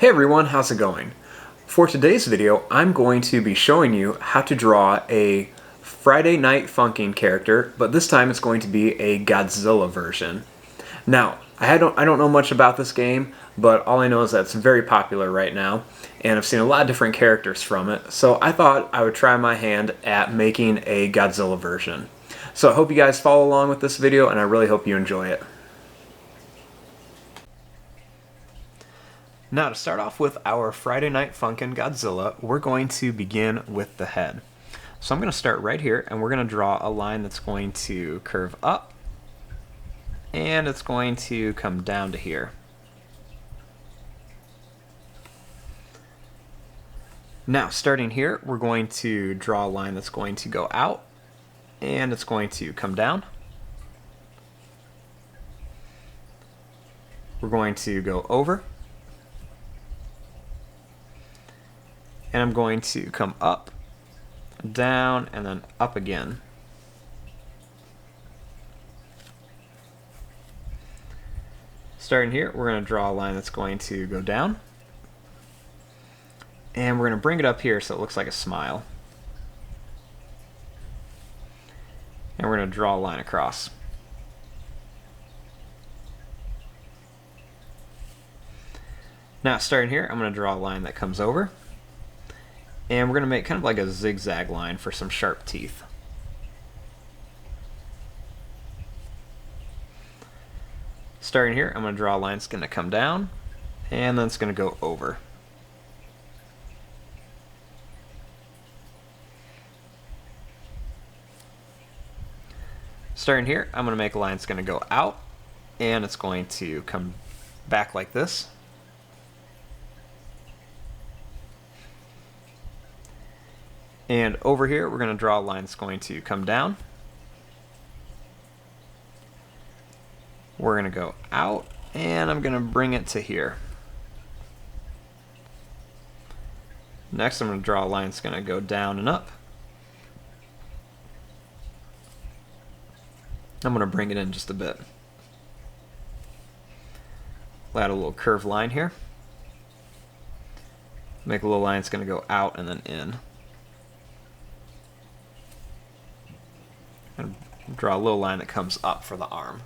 Hey everyone, how's it going? For today's video, I'm going to be showing you how to draw a Friday Night Funkin' character, but this time it's going to be a Godzilla version. Now, I don't know much about this game, but all I know is that it's very popular right now, and I've seen a lot of different characters from it, so I thought I would try my hand at making a Godzilla version. So I hope you guys follow along with this video, and I really hope you enjoy it. Now, to start off with our Friday Night Funkin' Godzilla, we're going to begin with the head. So I'm going to start right here, and we're going to draw a line that's going to curve up, and it's going to come down to here. Now, starting here, we're going to draw a line that's going to go out, and it's going to come down. We're going to go over. And I'm going to come up, down, and then up again. Starting here, we're going to draw a line that's going to go down. And we're going to bring it up here so it looks like a smile. And we're going to draw a line across. Now, starting here, I'm going to draw a line that comes over. And we're going to make kind of like a zigzag line for some sharp teeth. Starting here, I'm going to draw a line that's going to come down, and then it's going to go over. Starting here, I'm going to make a line that's going to go out, and it's going to come back like this. And over here, we're going to draw a line that's going to come down. We're going to go out, and I'm going to bring it to here. Next, I'm going to draw a line that's going to go down and up. I'm going to bring it in just a bit. We'll add a little curved line here. Make a little line that's going to go out and then in. And draw a little line that comes up for the arm.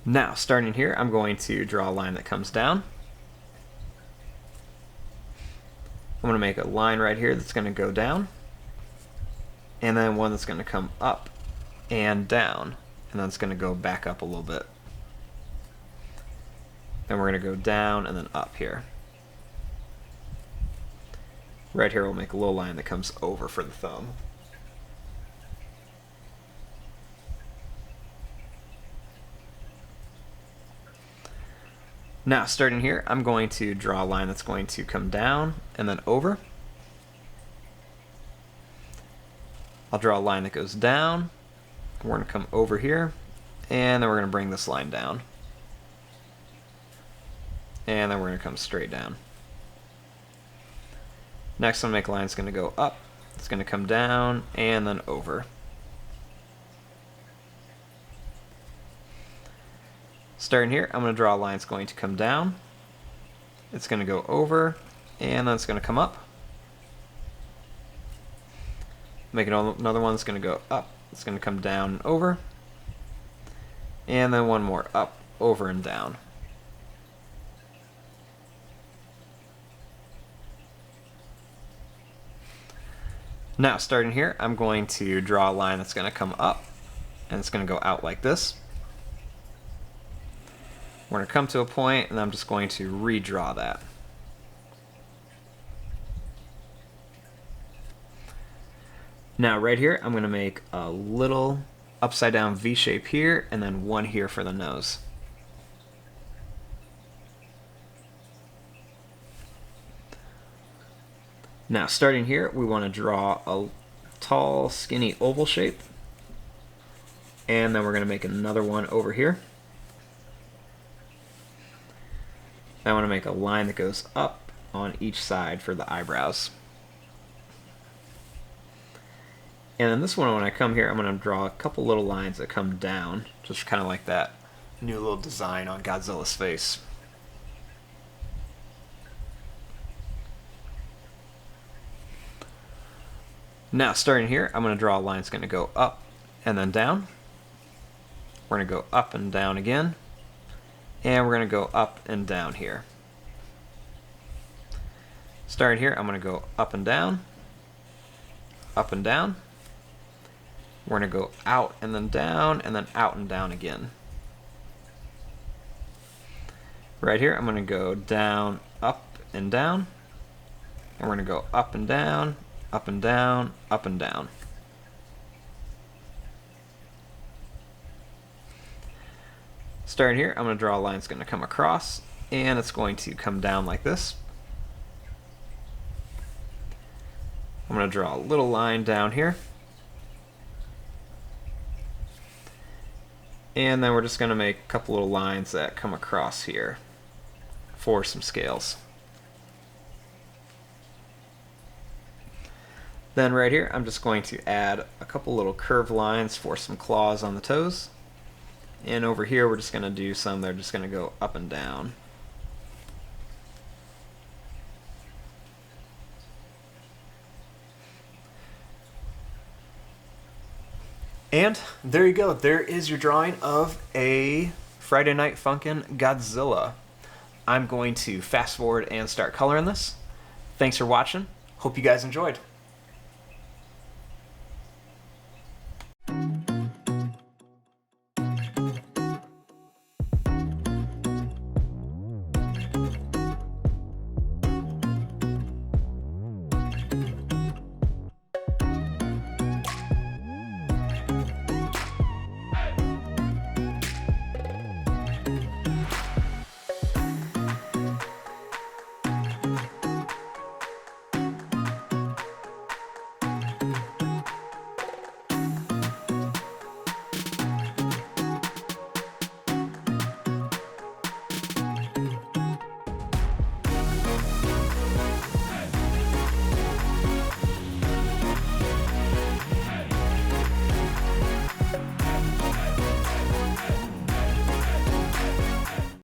Now, starting here, I'm going to draw a line that comes down. I'm going to make a line right here that's going to go down, and then one that's going to come up and down, and then it's going to go back up a little bit. Then we're going to go down and then up here. Right here we'll make a little line that comes over for the thumb. Now, starting here, I'm going to draw a line that's going to come down and then over. I'll draw a line that goes down. We're going to come over here, and then we're going to bring this line down. And then we're going to come straight down. Next, I'm going to make a line that's going to go up. It's going to come down and then over. Starting here, I'm going to draw a line that's going to come down. It's going to go over, and then it's going to come up. Make another one that's going to go up. It's going to come down and over. And then one more up, over, and down. Now, starting here, I'm going to draw a line that's going to come up, and it's going to go out like this. We're going to come to a point, and I'm just going to redraw that. Now, right here, I'm going to make a little upside down V shape here, and then one here for the nose. Now, starting here, we want to draw a tall, skinny oval shape. And then we're going to make another one over here. I want to make a line that goes up on each side for the eyebrows. And then this one, when I come here, I'm going to draw a couple little lines that come down, just kind of like that new little design on Godzilla's face. Now, starting here, I'm going to draw a line that's going to go up and then down. We're going to go up and down again. And we're going to go up and down here. Starting here, I'm going to go up and down, up and down. We're going to go out and then out and down again. Right here, I'm going to go down, up and down. And we're going to go up and down, up and down, up and down. Starting here, I'm going to draw a line that's going to come across, and it's going to come down like this. I'm going to draw a little line down here. And then we're just going to make a couple little lines that come across here for some scales. Then right here, I'm just going to add a couple little curved lines for some claws on the toes. And over here, we're just going to do some that are just going to go up and down. And there you go. There is your drawing of a Friday Night Funkin' Godzilla. I'm going to fast forward and start coloring this. Thanks for watching. Hope you guys enjoyed.